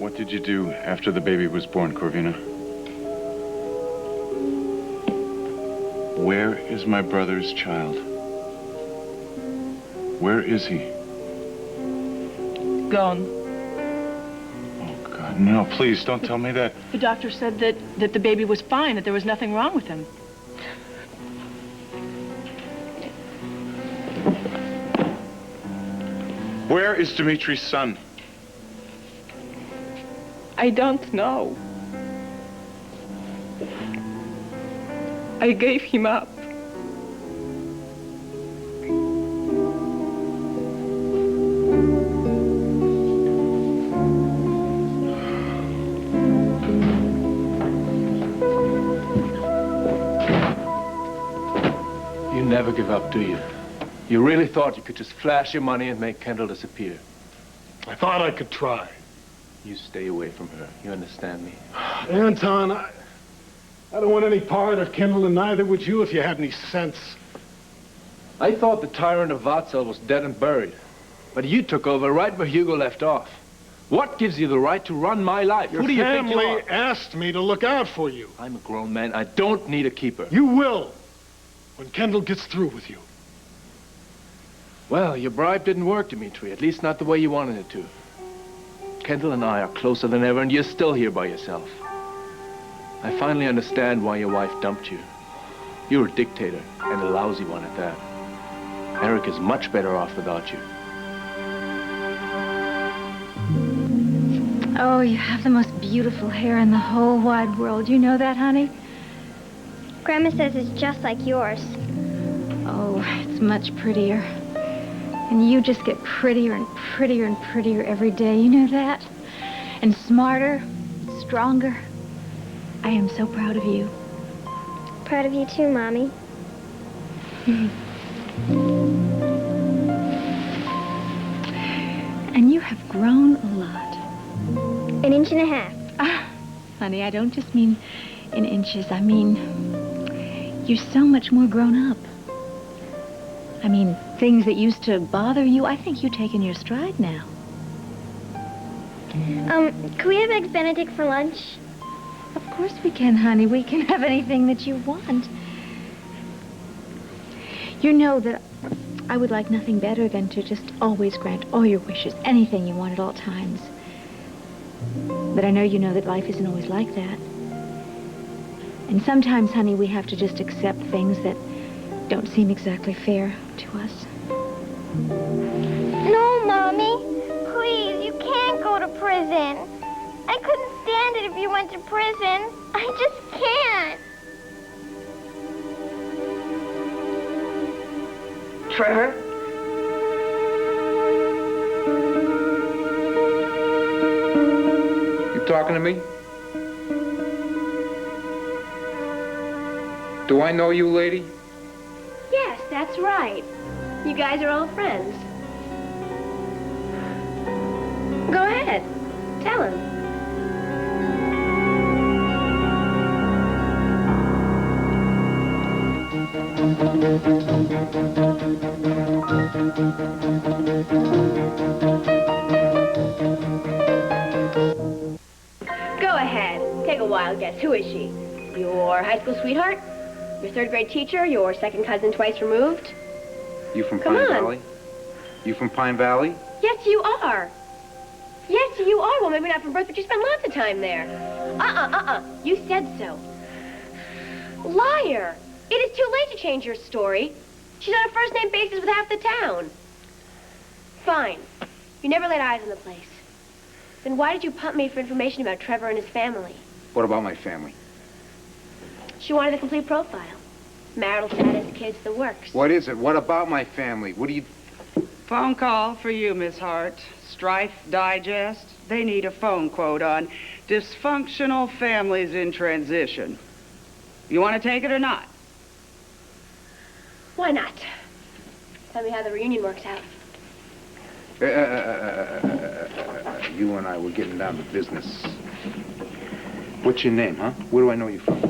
What did you do after the baby was born, Corvina? Where is my brother's child? Where is he? Gone. Oh, God, no, please, don't tell me that. The doctor said that the baby was fine, that there was nothing wrong with him. Where is Dimitri's son? I don't know. I gave him up. You never give up, do you? You really thought you could just flash your money and make Kendall disappear? I thought I could try. You stay away from her. You understand me? Anton, I don't want any part of Kendall, and neither would you if you had any sense. I thought the tyrant of Vatzel was dead and buried. But you took over right where Hugo left off. What gives you the right to run my life? Your Who do you think you family are? asked me to look out for you. I'm a grown man. I don't need a keeper. You will, when Kendall gets through with you. Well, your bribe didn't work, Dimitri. At least not the way you wanted it to. Kendall and I are closer than ever, and you're still here by yourself. I finally understand why your wife dumped you. You're a dictator, and a lousy one at that. Eric is much better off without you. Oh, you have the most beautiful hair in the whole wide world. You know that, honey? Grandma says it's just like yours. Oh, it's much prettier. And you just get prettier and prettier and prettier every day. You know that? And smarter, stronger. I am so proud of you. Proud of you too, Mommy. And you have grown a lot. An inch and a half. Ah, honey, I don't just mean in inches. I mean, you're so much more grown up. I mean, things that used to bother you, I think you take in your stride now. Can we have Eggs Benedict for lunch? Of course we can, honey. We can have anything that you want. You know that I would like nothing better than to just always grant all your wishes, anything you want at all times. But I know you know that life isn't always like that. And sometimes, honey, we have to just accept things that don't seem exactly fair to us. No, Mommy. Please, you can't go to prison. I couldn't stand it if you went to prison. I just can't. Trevor? You talking to me? Do I know you, lady? Yes, that's right. You guys are old friends. Go ahead. Tell him. Go ahead. Take a wild guess. Who is she? Your high school sweetheart? Your third grade teacher? Your second cousin twice removed? You from Come Pine on. Valley? You from Pine Valley? Yes, you are. Yes, you are. Well, maybe not from birth, but you spent lots of time there. You said so. Liar. It is too late to change your story. She's on a first-name basis with half the town. Fine. You never laid eyes on the place. Then why did you pump me for information about Trevor and his family? What about my family? She wanted a complete profile. Marital status, kids, the works. What is it? What about my family? What do you... Phone call for you, Miss Hart. Strife Digest. They need a phone quote on dysfunctional families in transition. You want to take it or not? Why not? Tell me how the reunion works out. You and I were getting down to business. What's your name, huh? Where do I know you from?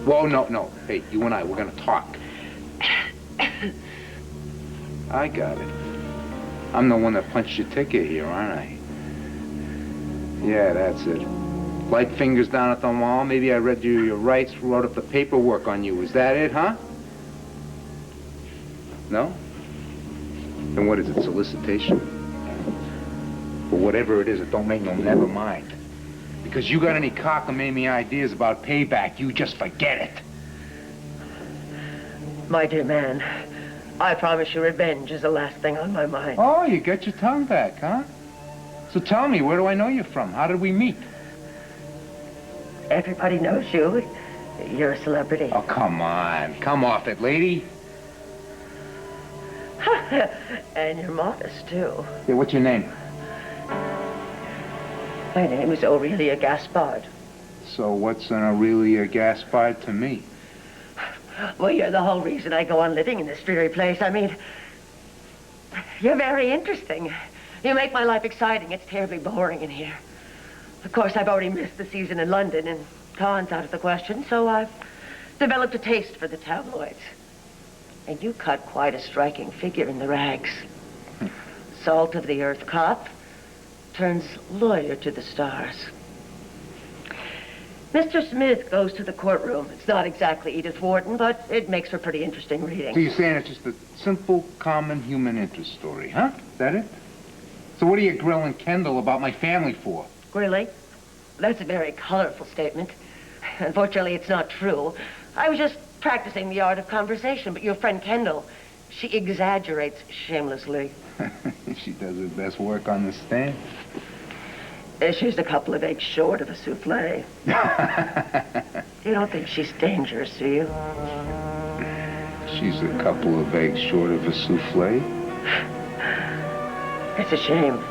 Whoa, no. Hey, you and I, we're gonna talk. I got it. I'm the one that punched your ticket here, aren't I? Yeah, that's it. Light fingers down at the mall. Maybe I read you your rights, wrote up the paperwork on you. Is that it, huh? No? Then what is it, solicitation? But whatever it is, it don't make no never mind. Because you got any cockamamie ideas about payback, you just forget it. My dear man, I promise you revenge is the last thing on my mind. Oh, you got your tongue back, huh? So tell me, where do I know you from? How did we meet? Everybody knows you. You're a celebrity. Oh, come on. Come off it, lady. And you're modest, too. Yeah, what's your name? My name is Aurelia Gaspard. So what's an Aurelia Gaspard to me? Well, you're the whole reason I go on living in this dreary place. I mean, you're very interesting. You make my life exciting. It's terribly boring in here. Of course, I've already missed the season in London, and Cannes out of the question, so I've developed a taste for the tabloids. And you cut quite a striking figure in the rags. Salt of the earth cop turns lawyer to the stars. Mr. Smith goes to the courtroom. It's not exactly Edith Wharton, but it makes for pretty interesting reading. So you're saying it's just a simple, common human interest story, huh? Is that it? So what are you grilling Kendall about my family for? Really? That's a very colorful statement. Unfortunately, it's not true. I was just practicing the art of conversation, but your friend Kendall, she exaggerates shamelessly. She does her best work on the stand. She's a couple of eggs short of a souffle. You don't think she's dangerous, do you? She's a couple of eggs short of a souffle? It's a shame.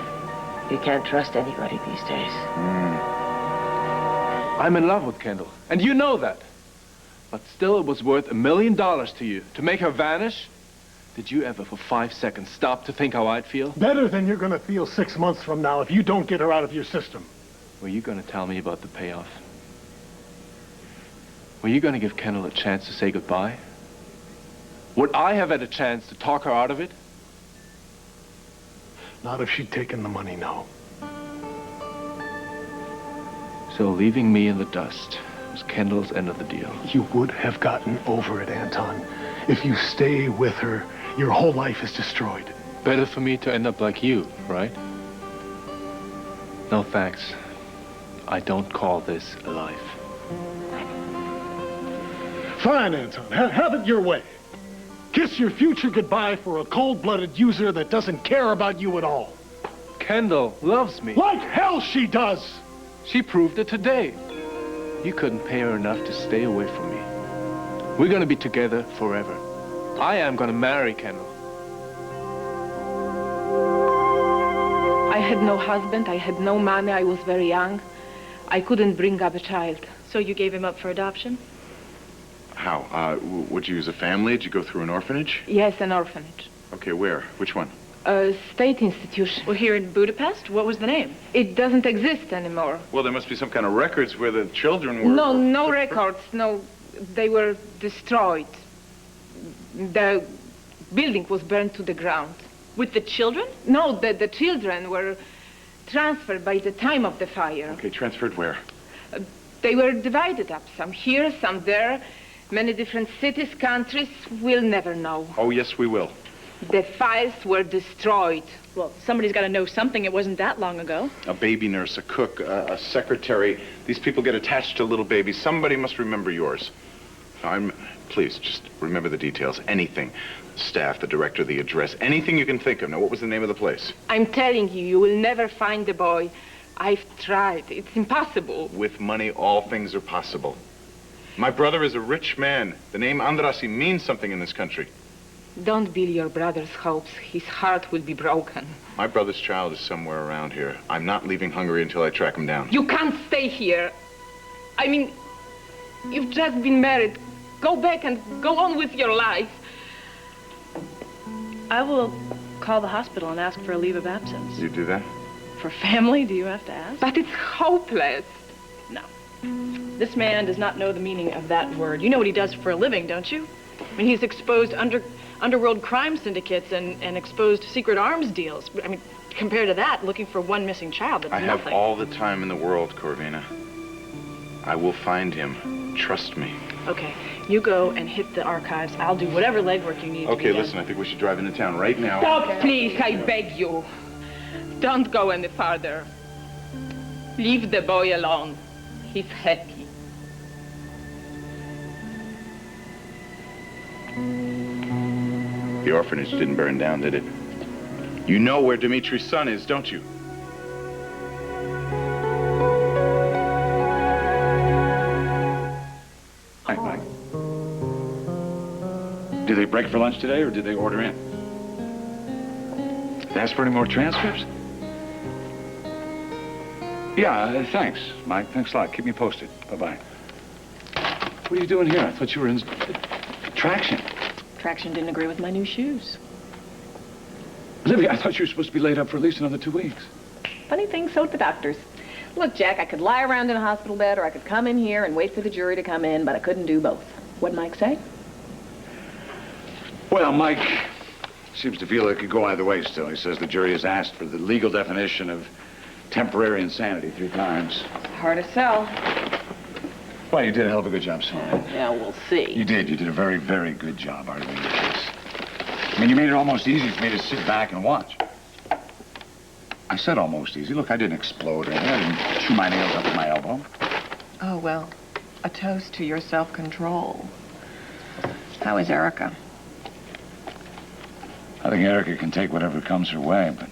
You can't trust anybody these days. I'm in love with Kendall, and you know that. But still, it was worth $1 million to you. To make her vanish? Did you ever, for 5 seconds, stop to think how I'd feel? Better than you're gonna feel 6 months from now if you don't get her out of your system. Were you going to tell me about the payoff? Were you going to give Kendall a chance to say goodbye? Would I have had a chance to talk her out of it? Not if she'd taken the money, no. So leaving me in the dust was Kendall's end of the deal. You would have gotten over it, Anton. If you stay with her, your whole life is destroyed. Better for me to end up like you, right? No thanks. I don't call this a life. Fine, Anton. Have it your way. Kiss your future goodbye for a cold-blooded user that doesn't care about you at all. Kendall loves me. Like hell she does! She proved it today. You couldn't pay her enough to stay away from me. We're gonna be together forever. I am gonna marry Kendall. I had no husband, I had no money, I was very young. I couldn't bring up a child. So you gave him up for adoption? How? Would you use a family? Did you go through an orphanage? Yes, an orphanage. Okay, where? Which one? A state institution. Well, here in Budapest? What was the name? It doesn't exist anymore. Well, there must be some kind of records where the children were... No records, no. They were destroyed. The building was burned to the ground. With the children? No, the children were transferred by the time of the fire. Okay, transferred where? They were divided up, some here, some there. Many different cities, countries, we'll never know. Oh, yes, we will. The files were destroyed. Well, somebody's got to know something. It wasn't that long ago. A baby nurse, a cook, a secretary. These people get attached to little babies. Somebody must remember yours. Please, just remember the details. Anything. Staff, the director, the address, anything you can think of. Now, what was the name of the place? I'm telling you, you will never find the boy. I've tried. It's impossible. With money, all things are possible. My brother is a rich man. The name Andrassy means something in this country. Don't build your brother's hopes. His heart will be broken. My brother's child is somewhere around here. I'm not leaving Hungary until I track him down. You can't stay here. I mean, you've just been married. Go back and go on with your life. I will call the hospital and ask for a leave of absence. You do that? For family, do you have to ask? But it's hopeless. No. This man does not know the meaning of that word. You know what he does for a living, don't you? I mean, he's exposed underworld crime syndicates and exposed secret arms deals. I mean, Compared to that, looking for one missing child, that's I have nothing. all the time in the world, Corvina. I will find him. Trust me. Okay, you go and hit the archives. I'll do whatever legwork you need to Okay, be listen, I think we should drive into town right now. Stop, please, I beg you. Don't go any farther. Leave the boy alone. He's happy. The orphanage didn't burn down, did it? You know where Dimitri's son is, don't you? Hi, Mike. Did they break for lunch today, or did they order in? They asked for any more transcripts? Yeah, thanks, Mike. Thanks a lot. Keep me posted. Bye-bye. What are you doing here? I thought you were in Traction. Traction didn't agree with my new shoes. Olivia, I thought you were supposed to be laid up for at least another 2 weeks. Funny thing, so did the doctors. Look, Jack, I could lie around in a hospital bed or I could come in here and wait for the jury to come in, but I couldn't do both. What'd Mike say? Well, Mike seems to feel it could go either way still. He says the jury has asked for the legal definition of temporary insanity 3 times. Hard to sell. Well, you did a hell of a good job, son. Yeah, we'll see. You did. You did a very, very good job arguing the case. I mean, you made it almost easy for me to sit back and watch. I said almost easy. Look, I didn't explode or anything. I didn't chew my nails up to my elbow. Oh, well, a toast to your self-control. How is Erica? I think Erica can take whatever comes her way, but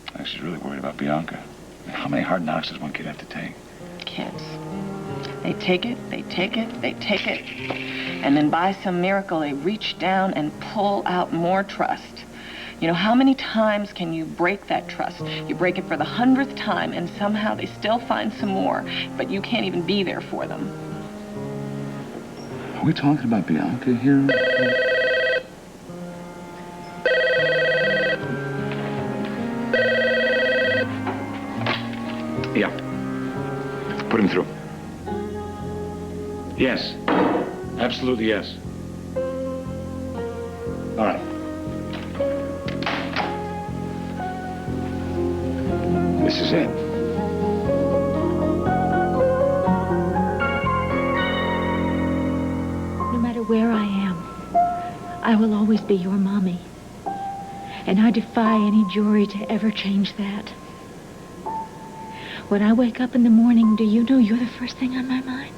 I think she's really worried about Bianca. I mean, how many hard knocks does one kid have to take? Kids. They take it, they take it, they take it. And then by some miracle, they reach down and pull out more trust. You know, how many times can you break that trust? You break it for the 100th time, and somehow they still find some more, but you can't even be there for them. Are we talking about Bianca here? Yeah. Put him through. Yes. Absolutely yes. All right. This is it. No matter where I am, I will always be your mommy. And I defy any jury to ever change that. When I wake up in the morning, do you know you're the first thing on my mind?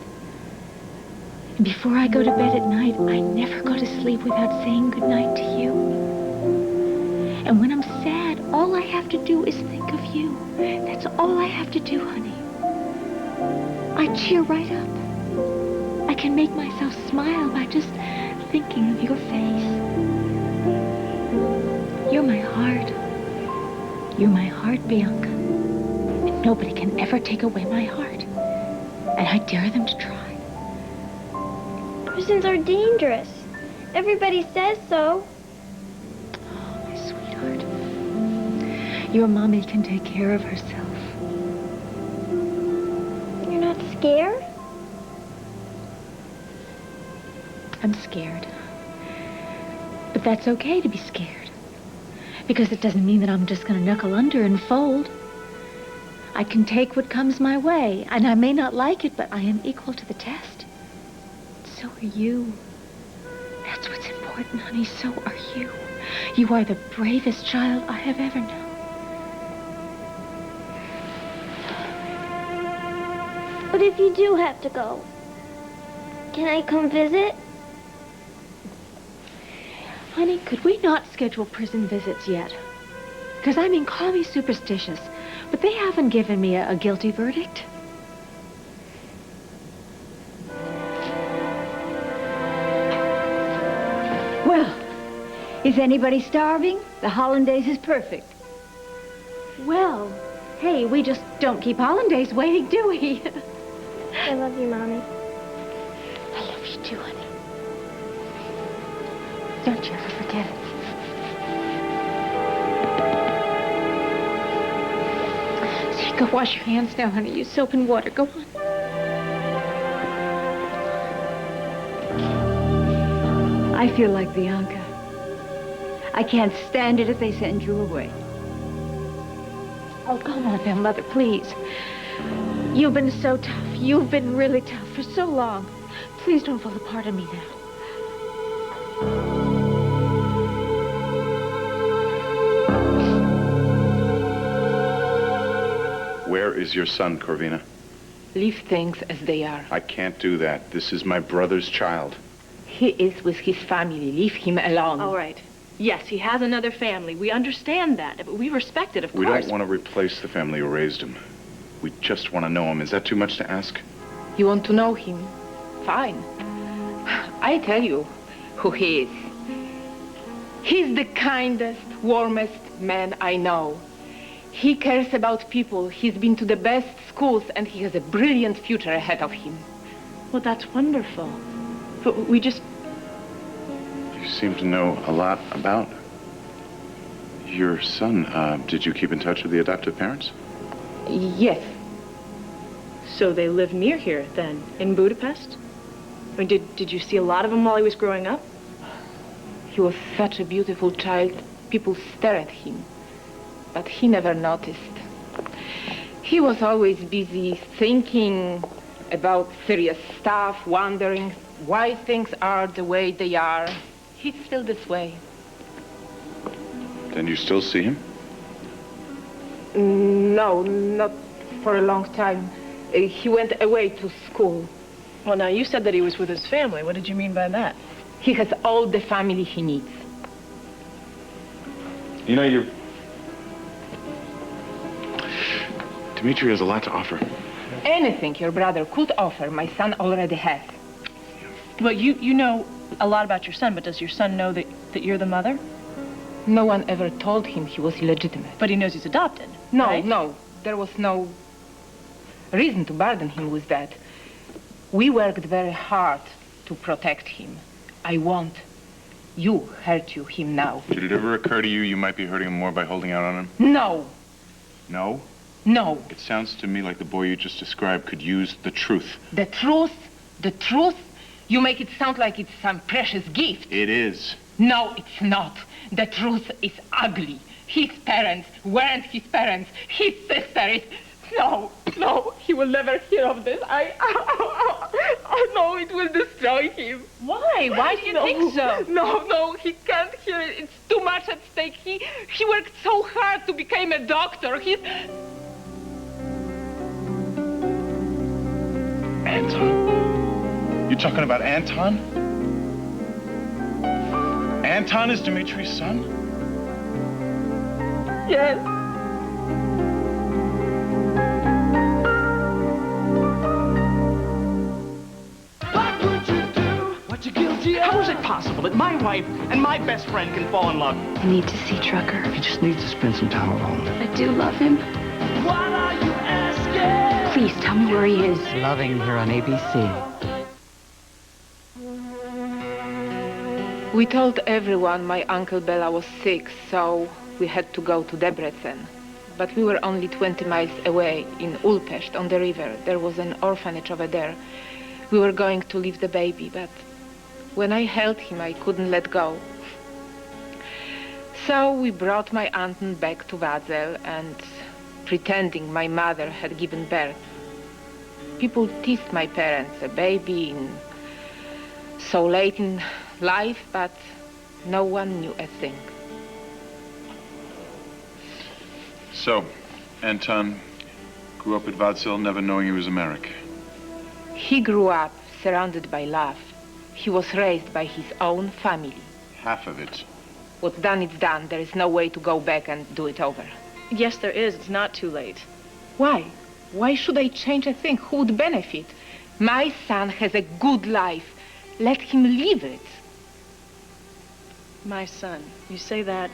And before I go to bed at night, I never go to sleep without saying goodnight to you. And when I'm sad, all I have to do is think of you. That's all I have to do, honey. I cheer right up. I can make myself smile by just thinking of your face. You're my heart. You're my heart, Bianca. And nobody can ever take away my heart. And I dare them to try. Prisons are dangerous. Everybody says so. Oh, my sweetheart. Your mommy can take care of herself. You're not scared? I'm scared. But that's okay to be scared. Because it doesn't mean that I'm just going to knuckle under and fold. I can take what comes my way, and I may not like it, but I am equal to the test. So are you. That's what's important, honey. So are you. You are the bravest child I have ever known. But if you do have to go, can I come visit? Honey, could we not schedule prison visits yet? Because, I mean, call me superstitious, but they haven't given me a guilty verdict. Well, is anybody starving? The hollandaise is perfect. Well, hey, we just don't keep hollandaise waiting, do we? I love you, Mommy. I love you too, honey. Don't you ever forget it. So go wash your hands now, honey. Use soap and water. Go on. I feel like Bianca. I can't stand it if they send you away. Oh, come on now, Mother, please. You've been so tough. You've been really tough for so long. Please don't fall apart on me now. Where is your son, Corvina? Leave things as they are. I can't do that. This is my brother's child. He is with his family. Leave him alone. All right. Yes, he has another family. We understand that, but we respect it, of We course. don't want to replace the family who raised him. We just want to know him. Is that too much to ask? You want to know him? Fine. I tell you who he is. He's the kindest, warmest man I know. He cares about people. He's been to the best schools, and he has a brilliant future ahead of him. Well, that's wonderful. But we just... You seem to know a lot about your son. Did you keep in touch with the adoptive parents? Yes. So they live near here, then, in Budapest? I mean, did you see a lot of him while he was growing up? He was such a beautiful child. People stare at him. But he never noticed. He was always busy thinking about serious stuff, wondering why things are the way they are. He's still this way. Then you still see him? No, not for a long time. He went away to school. Well, now, you said that he was with his family. What did you mean by that? He has all the family he needs. You know, Dmitri has a lot to offer. Anything your brother could offer, my son already has. Well, you know a lot about your son, but does your son know that you're the mother? No one ever told him he was illegitimate. But he knows he's adopted, No, right? no. There was no reason to burden him with that. We worked very hard to protect him. I won't. You hurt him now. Did it ever occur to you you might be hurting him more by holding out on him? No, No? no. It sounds to me like the boy you just described could use the truth. The truth, you make it sound like it's some precious gift. It is. No, it's not. The truth is ugly. His parents weren't his parents. His sister is... No, he will never hear of this. I know it will destroy him. Why? Why do you think so? No, he can't hear it. It's too much at stake. He worked so hard to become a doctor. He's... Anton? You talking about Anton? Anton is Dmitri's son? Yes. How is it possible that my wife and my best friend can fall in love? I need to see Trucker. He just needs to spend some time alone. I do love him. What are you asking? Please tell me where he is. Loving here on ABC. We told everyone my Uncle Bela was sick, so we had to go to Debrecen. But we were only 20 miles away in Újpest on the river. There was an orphanage over there. We were going to leave the baby, but when I held him, I couldn't let go. So we brought my Anton back to Wadzell and pretending my mother had given birth. People teased my parents, a baby so late in life, but no one knew a thing. So, Anton grew up at Wadzell, never knowing he was American. He grew up surrounded by love. He was raised by his own family. Half of it. What's done is done. There is no way to go back and do it over. Yes, there is. It's not too late. Why? Why should I change a thing? Who would benefit? My son has a good life. Let him live it. My son. You say that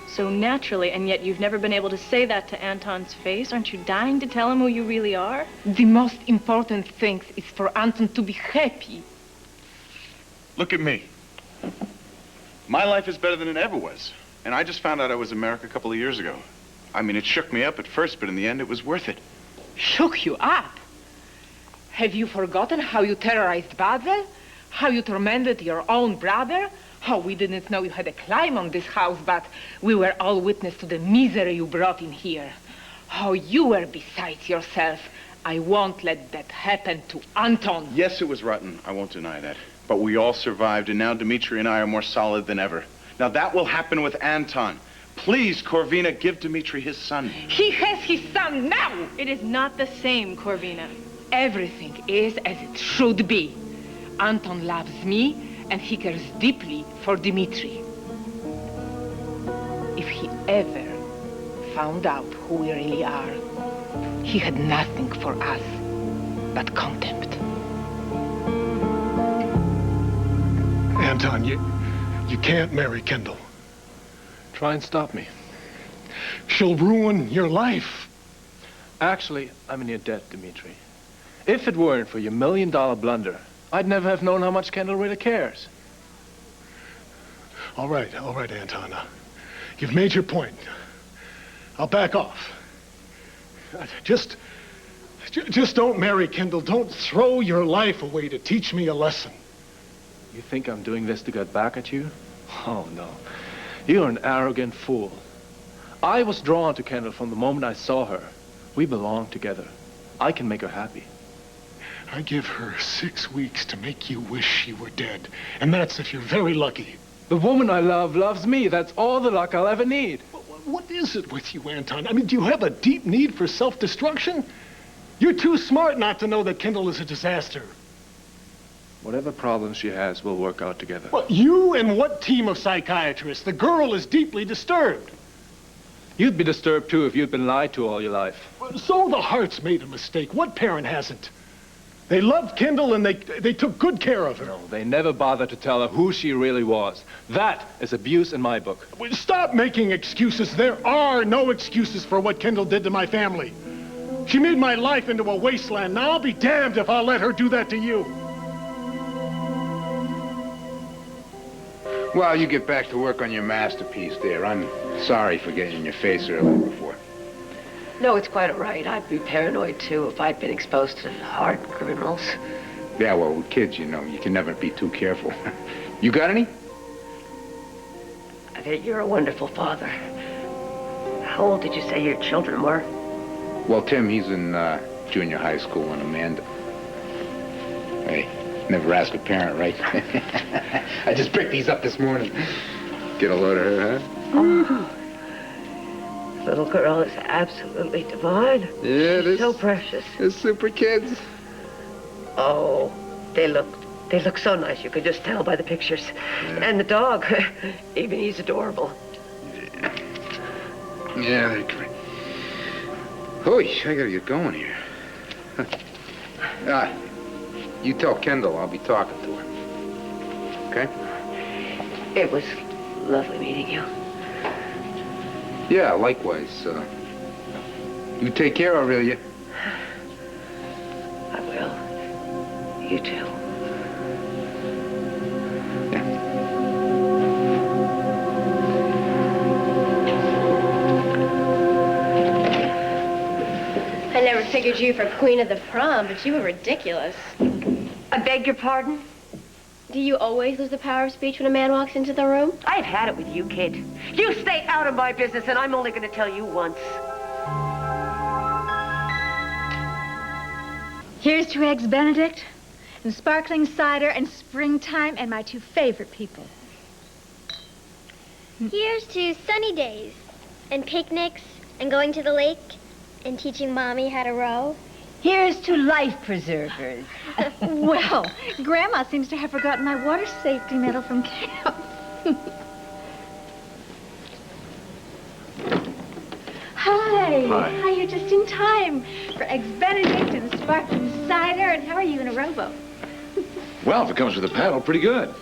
so naturally, and yet you've never been able to say that to Anton's face. Aren't you dying to tell him who you really are? The most important thing is for Anton to be happy. Look at me. My life is better than it ever was. And I just found out I was American a couple of years ago. I mean, it shook me up at first, but in the end, it was worth it. Shook you up? Have you forgotten how you terrorized Wadzell? How you tormented your own brother? How we didn't know you had a claim on this house, but we were all witness to the misery you brought in here. Oh, you were beside yourself. I won't let that happen to Anton. Yes, it was rotten. I won't deny that. But we all survived, and now Dmitri and I are more solid than ever. Now that will happen with Anton. Please, Corvina, give Dmitri his son. He has his son now! It is not the same, Corvina. Everything is as it should be. Anton loves me, and he cares deeply for Dmitri. If he ever found out who we really are, he had nothing for us but contempt. Anton, you can't marry Kendall. Try and stop me. She'll ruin your life. Actually, I'm in your debt, Dmitri. If it weren't for your $1 million blunder, I'd never have known how much Kendall really cares. All right, Anton. You've made your point. I'll back off. Just don't marry Kendall. Don't throw your life away to teach me a lesson. You think I'm doing this to get back at you? Oh, no. You're an arrogant fool. I was drawn to Kendall from the moment I saw her. We belong together. I can make her happy. I give her 6 weeks to make you wish she were dead. And that's if you're very lucky. The woman I love loves me. That's all the luck I'll ever need. What is it with you, Anton? I mean, do you have a deep need for self-destruction? You're too smart not to know that Kendall is a disaster. Whatever problems she has, we'll work out together. Well, you and what team of psychiatrists? The girl is deeply disturbed. You'd be disturbed, too, if you'd been lied to all your life. So the Harts made a mistake. What parent hasn't? They loved Kendall and they took good care of her. No, they never bothered to tell her who she really was. That is abuse in my book. Stop making excuses. There are no excuses for what Kendall did to my family. She made my life into a wasteland. Now I'll be damned if I'll let her do that to you. Well, you get back to work on your masterpiece there. I'm sorry for getting in your face earlier before. No, it's quite all right. I'd be paranoid, too, if I'd been exposed to hard criminals. Yeah, well, with kids, you know, you can never be too careful. You got any? I bet you're a wonderful father. How old did you say your children were? Well, Tim, he's in junior high school, and Amanda. Hey, never ask a parent, right? I just picked these up this morning. Get a load of her, huh? Oh. Little girl is absolutely divine. Yeah, She's so precious. They're super kids. Oh, they look so nice. You could just tell by the pictures. Yeah. And the dog, even he's adorable. Yeah, they're great. Hoy, I gotta get going here. You tell Kendall I'll be talking to her. Okay? It was lovely meeting you. Yeah, likewise. You take care, Aurelia. I will. You too. I never figured you for queen of the prom, but you were ridiculous. I beg your pardon? Do you always lose the power of speech when a man walks into the room? I've had it with you, kid. You stay out of my business, and I'm only going to tell you once. Here's to Eggs Benedict, and sparkling cider, and springtime, and my two favorite people. Here's to sunny days, and picnics, and going to the lake, and teaching Mommy how to row. Here's to life preservers. Well, Grandma seems to have forgotten my water safety medal from camp. Hi. Hi, you're just in time for Eggs Benedict and sparkling cider. And how are you in a rowboat? Well, if it comes with a paddle, pretty good.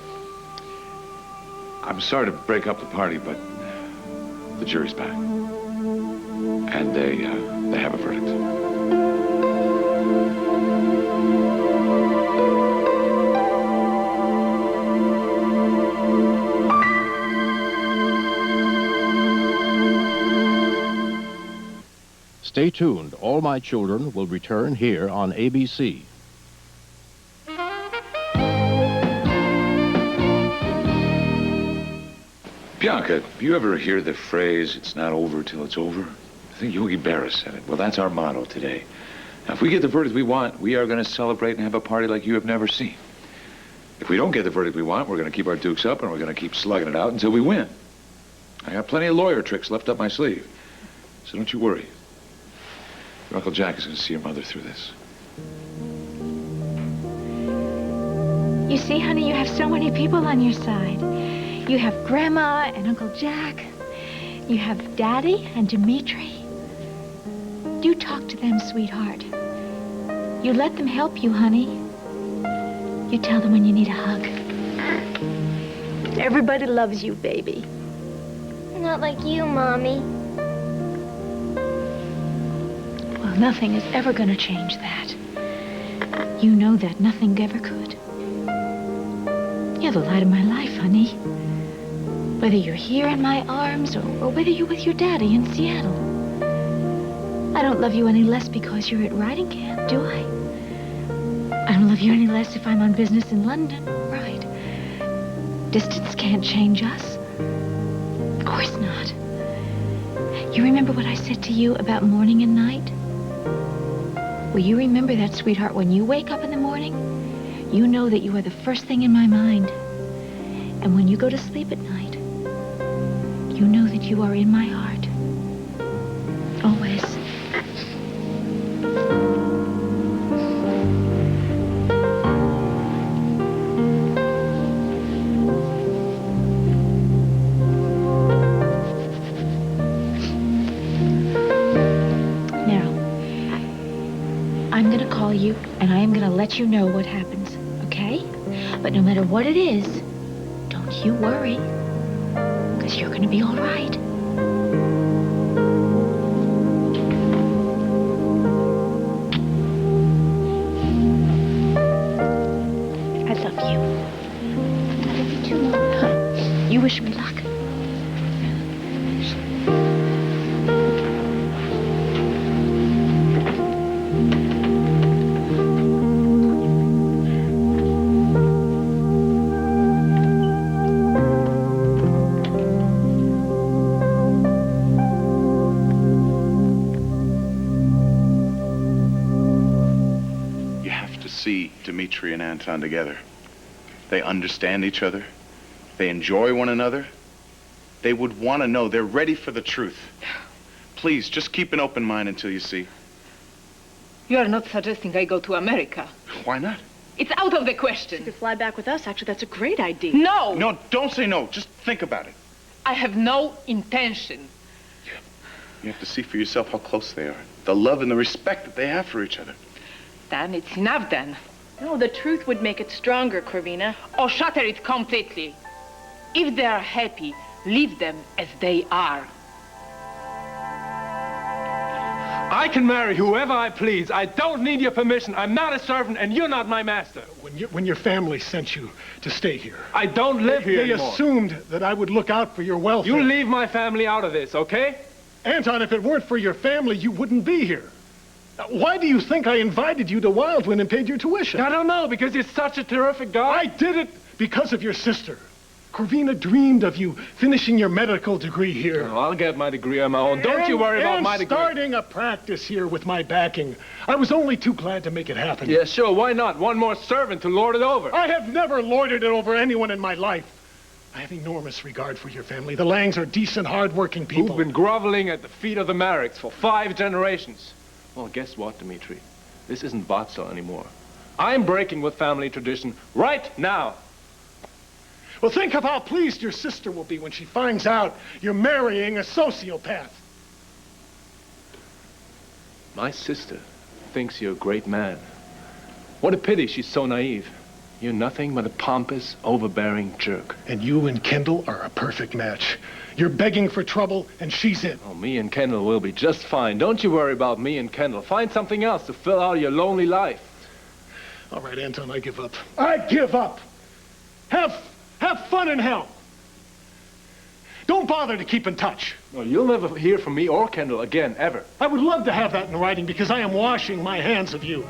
I'm sorry to break up the party, but the jury's back. And they have a verdict. Stay tuned. All My Children will return here on ABC. Bianca, do you ever hear the phrase, it's not over till it's over? I think Yogi Berra said it. Well, that's our motto today. Now, if we get the verdict we want, we are going to celebrate and have a party like you have never seen. If we don't get the verdict we want, we're going to keep our dukes up and we're going to keep slugging it out until we win. I got plenty of lawyer tricks left up my sleeve, so don't you worry. Your Uncle Jack is going to see your mother through this. You see, honey, you have so many people on your side. You have Grandma and Uncle Jack. You have Daddy and Dimitri. You talk to them, sweetheart. You let them help you, honey. You tell them when you need a hug. Everybody loves you, baby. Not like you, Mommy. Well, nothing is ever going to change that. You know that nothing ever could. You're the light of my life, honey. Whether you're here in my arms or whether you're with your daddy in Seattle. I don't love you any less because you're at riding camp, do I? I don't love you any less if I'm on business in London, right? Distance can't change us. Of course not. You remember what I said to you about morning and night? Well, you remember that, sweetheart. When you wake up in the morning, you know that you are the first thing in my mind. And when you go to sleep at night, you know that you are in my heart. Always. I'm gonna call you, and I am gonna let you know what happens, okay? But no matter what it is, don't you worry, because you're gonna be all right. I love you. I love you too, Mom. You wish me luck. See Dimitri and Anton together. They understand each other. They enjoy one another. They would want to know. They're ready for the truth. Please, just keep an open mind until you see. You are not suggesting I go to America. Why not? It's out of the question. You could fly back with us. Actually, that's a great idea. No! No, don't say no. Just think about it. I have no intention. You have to see for yourself how close they are. The love and the respect that they have for each other. Then it's enough then. No, the truth would make it stronger, Corvina. Or shatter it completely. If they are happy, leave them as they are. I can marry whoever I please. I don't need your permission. I'm not a servant, and you're not my master. When your family sent you to stay here. I don't live here They anymore. assumed that I would look out for your welfare. You leave my family out of this, okay? Anton, if it weren't for your family, you wouldn't be here. Why do you think I invited you to Wildwind and paid your tuition? I don't know, because you're such a terrific guy. I did it because of your sister. Corvina dreamed of you finishing your medical degree here. Oh, I'll get my degree on my own. Don't you worry about my degree. Starting a practice here with my backing. I was only too glad to make it happen. Yeah, sure, why not? One more servant to lord it over. I have never lorded it over anyone in my life. I have enormous regard for your family. The Langs are decent, hard-working people. Who've been groveling at the feet of the Mareks for 5 generations. Well, guess what, Dimitri? This isn't Botzell anymore. I'm breaking with family tradition right now. Well, think of how pleased your sister will be when she finds out you're marrying a sociopath. My sister thinks you're a great man. What a pity she's so naive. You're nothing but a pompous, overbearing jerk. And you and Kendall are a perfect match. You're begging for trouble, and she's in. Oh, me and Kendall will be just fine. Don't you worry about me and Kendall. Find something else to fill out your lonely life. All right, Anton, I give up. I give up! Have fun in hell! Don't bother to keep in touch. No, you'll never hear from me or Kendall again, ever. I would love to have that in writing because I am washing my hands of you.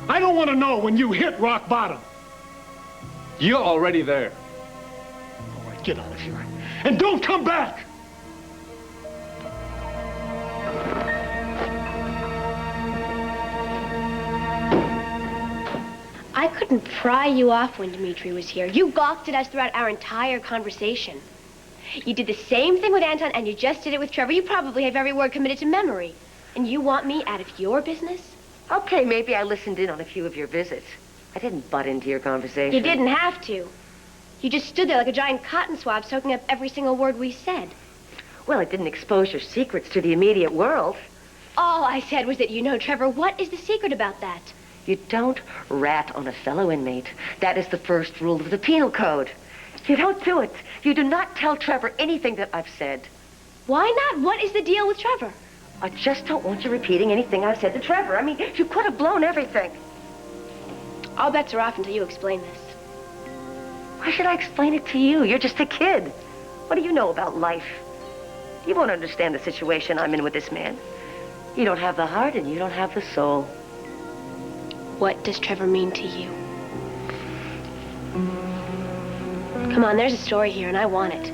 I don't want to know when you hit rock bottom. You're already there. All right, get out of here. And don't come back! I couldn't pry you off when Dimitri was here. You gawked at us throughout our entire conversation. You did the same thing with Anton, and you just did it with Trevor. You probably have every word committed to memory. And you want me out of your business? Okay, maybe I listened in on a few of your visits. I didn't butt into your conversation. You didn't have to. You just stood there like a giant cotton swab, soaking up every single word we said. Well, it didn't expose your secrets to the immediate world. All I said was that you know Trevor. What is the secret about that? You don't rat on a fellow inmate. That is the first rule of the penal code. You don't do it. You do not tell Trevor anything that I've said. Why not? What is the deal with Trevor? I just don't want you repeating anything I've said to Trevor. I mean, you could have blown everything. All bets are off until you explain this. Why should I explain it to you? You're just a kid. What do you know about life? You won't understand the situation I'm in with this man. You don't have the heart and you don't have the soul. What does Trevor mean to you? Come on, there's a story here and I want it.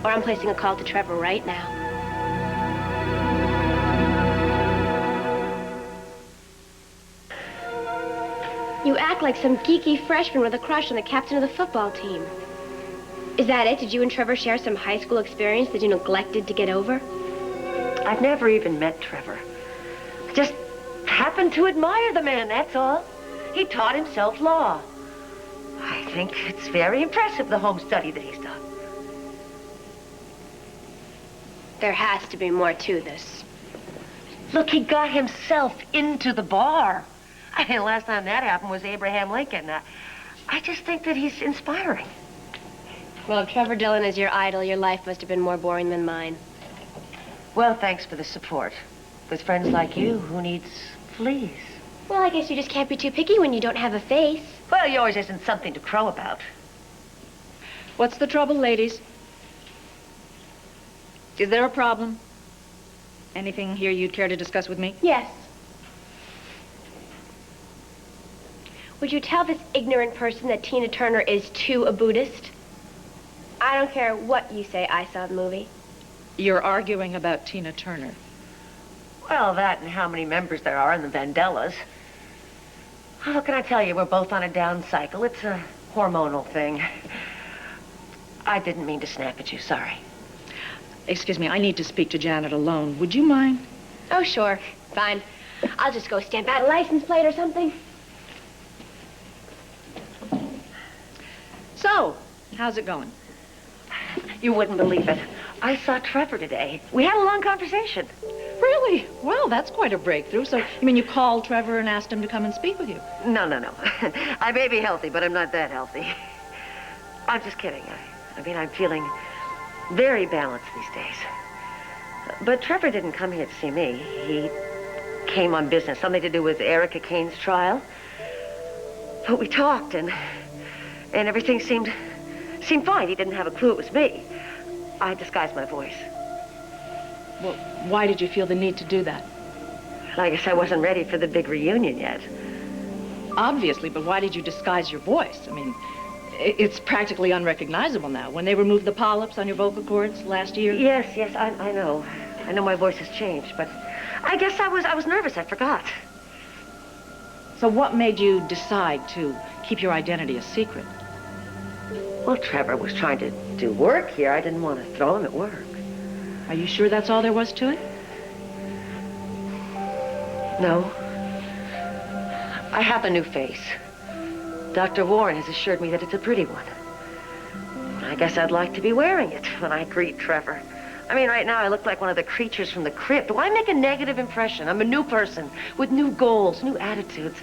Or I'm placing a call to Trevor right now. You act like some geeky freshman with a crush on the captain of the football team. Is that it? Did you and Trevor share some high school experience that you neglected to get over? I've never even met Trevor. I just happened to admire the man, that's all. He taught himself law. I think it's very impressive, the home study that he's done. There has to be more to this. Look, he got himself into the bar. I mean, the last time that happened was Abraham Lincoln. I just think that he's inspiring. Well, if Trevor Dillon is your idol, your life must have been more boring than mine. Well, thanks for the support. With friends like you, who needs fleas? Well, I guess you just can't be too picky when you don't have a face. Well, yours isn't something to crow about. What's the trouble, ladies? Is there a problem? Anything here you'd care to discuss with me? Yes. Would you tell this ignorant person that Tina Turner is too a Buddhist? I don't care what you say, I saw the movie. You're arguing about Tina Turner. Well, that and how many members there are in the Vandellas. How can I tell you? We're both on a down cycle. It's a hormonal thing. I didn't mean to snap at you, sorry. Excuse me, I need to speak to Janet alone. Would you mind? Oh, sure. Fine. I'll just go stamp out a license plate or something. So, how's it going? You wouldn't believe it. I saw Trevor today. We had a long conversation. Really? Well, that's quite a breakthrough. So, you mean you called Trevor and asked him to come and speak with you? No. I may be healthy, but I'm not that healthy. I'm just kidding. I mean, I'm feeling very balanced these days. But Trevor didn't come here to see me. He came on business, something to do with Erica Kane's trial. But we talked, and everything seemed fine. He didn't have a clue it was me. I disguised my voice. Well, why did you feel the need to do that? I guess I wasn't ready for the big reunion yet. Obviously, but why did you disguise your voice? I mean, it's practically unrecognizable now. When they removed the polyps on your vocal cords last year? Yes, I know. I know my voice has changed, but I guess I was nervous. I forgot. So what made you decide to keep your identity a secret? Well, Trevor was trying to do work here. I didn't want to throw him at work. Are you sure that's all there was to it? No. I have a new face. Dr. Warren has assured me that it's a pretty one. I guess I'd like to be wearing it when I greet Trevor. I mean, right now I look like one of the creatures from the crypt. Why make a negative impression? I'm a new person with new goals, new attitudes,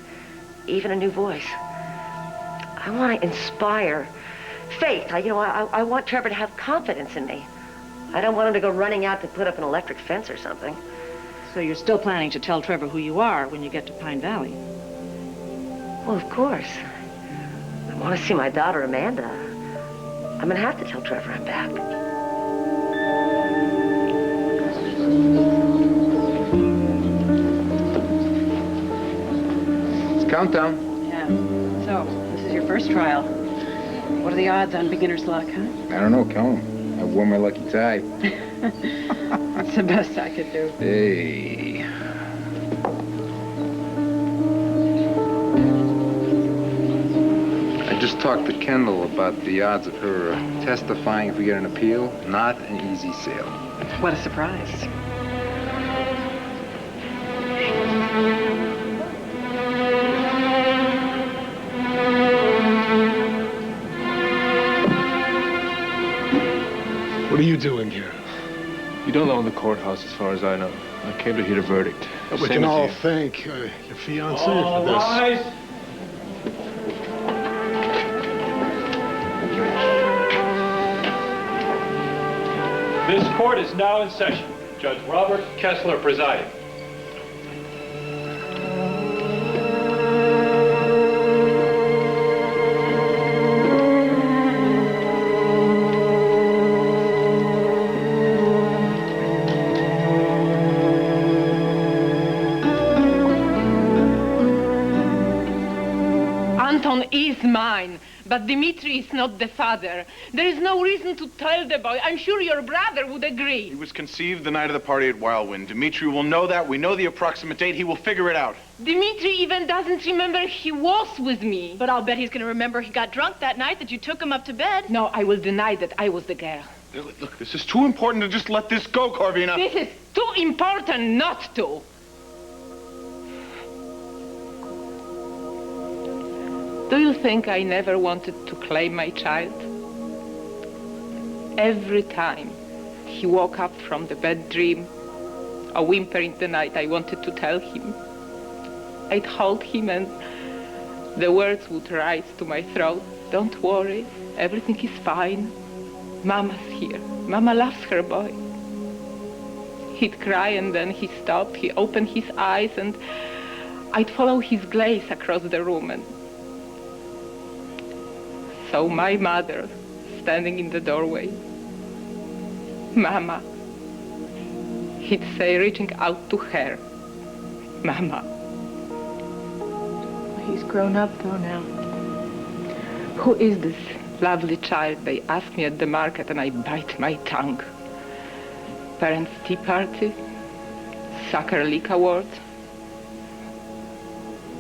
even a new voice. I want to inspire faith. I want Trevor to have confidence in me. I don't want him to go running out to put up an electric fence or something. So you're still planning to tell Trevor who you are when you get to Pine Valley? Well, of course. I want to see my daughter, Amanda. I'm going to have to tell Trevor I'm back. It's countdown. Yeah. So, this is your first trial. What are the odds on beginner's luck, huh? I don't know, count 'em. I wore my lucky tie. That's the best I could do. Hey. just talked to Kendall about the odds of her testifying if we get an appeal. Not an easy sale. What a surprise. What are you doing here? You don't own the courthouse as far as I know. I came to hear the verdict. We Same can as all you. thank your fiancé for this. Rise. This court is now in session. Judge Robert Kessler presiding. Anton is mine, but Dmitri is not the father. There is no reason to tell the boy. I'm sure your brother would agree. He was conceived the night of the party at Wildwind. Dmitri will know that. We know the approximate date. He will figure it out. Dmitri even doesn't remember he was with me. But I'll bet he's going to remember he got drunk that night that you took him up to bed. No, I will deny that I was the girl. Look, this is too important to just let this go, Corvina. This is too important not to. Do you think I never wanted to claim my child? Every time he woke up from the bad dream, a whimper in the night, I wanted to tell him. I'd hold him and the words would rise to my throat. Don't worry, everything is fine. Mama's here. Mama loves her boy. He'd cry and then he stopped. He opened his eyes and I'd follow his gaze across the room. And so my mother, standing in the doorway, Mama, he'd say, reaching out to her, Mama. He's grown up though now. Who is this lovely child? They ask me at the market and I bite my tongue. Parents' tea party, soccer league award.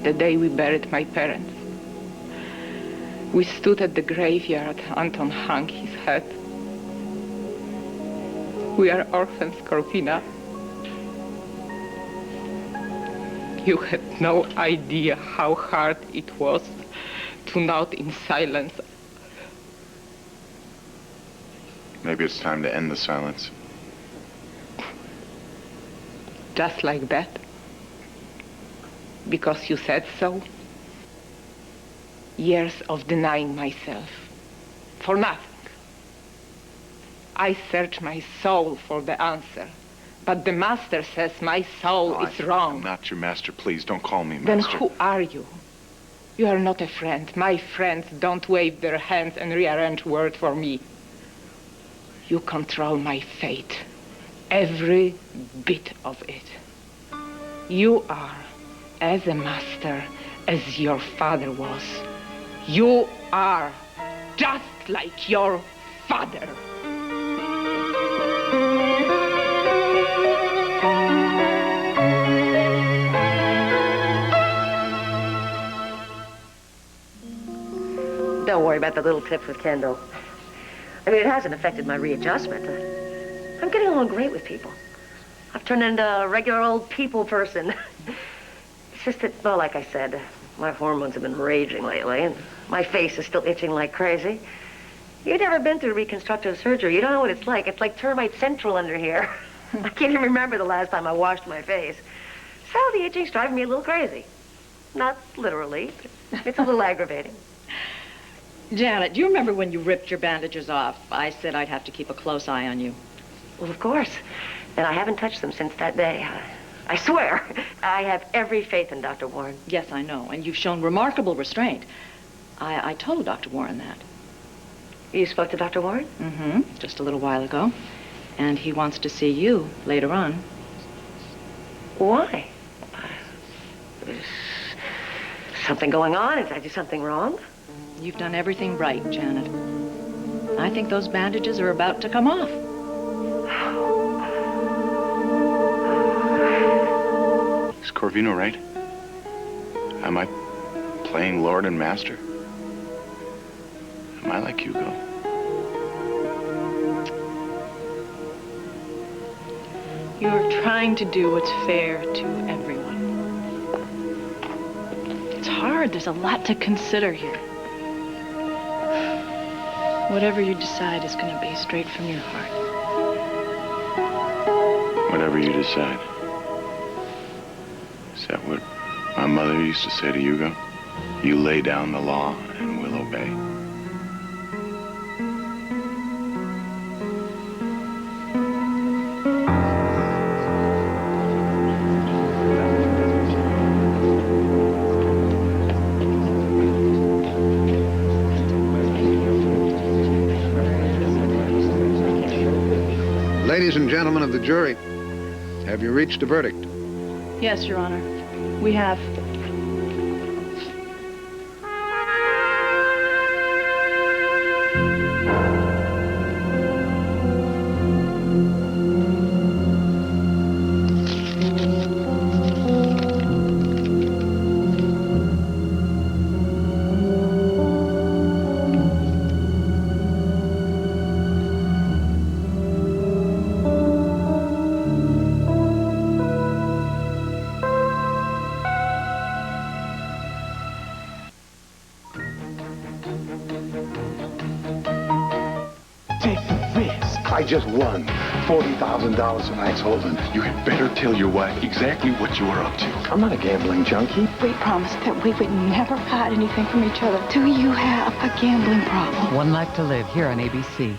The day we buried my parents. We stood at the graveyard. Anton hung his head. We are orphans, Corvina. You had no idea how hard it was to nod in silence. Maybe it's time to end the silence. Just like that? Because you said so? Years of denying myself. For nothing. I search my soul for the answer. But the master says my soul is wrong. I'm not your master. Please, don't call me Then master. who are you? You are not a friend. My friends don't wave their hands and rearrange words for me. You control my fate. Every bit of it. You are as a master as your father was. You are just like your father. Don't worry about the little tips with Kendall. I mean, it hasn't affected my readjustment. I'm getting along great with people. I've turned into a regular old people person. It's just that, well, like I said, my hormones have been raging lately, and my face is still itching like crazy. You've never been through reconstructive surgery. You don't know what it's like. It's like termite central under here. I can't even remember the last time I washed my face. So the itching's driving me a little crazy. Not literally, but it's a little aggravating. Janet, do you remember when you ripped your bandages off? I said I'd have to keep a close eye on you. Well, of course. And I haven't touched them since that day. I swear, I have every faith in Dr. Warren. Yes, I know. And you've shown remarkable restraint. I told Dr. Warren that. You spoke to Dr. Warren? Mm-hmm. Just a little while ago. And he wants to see you later on. Why? Is something going on? Did I do something wrong? You've done everything right, Janet. I think those bandages are about to come off. Is Corvino right? Am I playing Lord and Master? I like Hugo. You're trying to do what's fair to everyone. It's hard. There's a lot to consider here. Whatever you decide is going to be straight from your heart. Whatever you decide. Is that what my mother used to say to Hugo? You lay down the law and we'll obey. Ladies and gentlemen of the jury, have you reached a verdict? Yes, Your Honor. We have. Take the risk. I just won $40,000 tonight's holding. You had better tell your wife exactly what you are up to. I'm not a gambling junkie. We promised that we would never hide anything from each other. Do you have a gambling problem? One Life to Live here on ABC.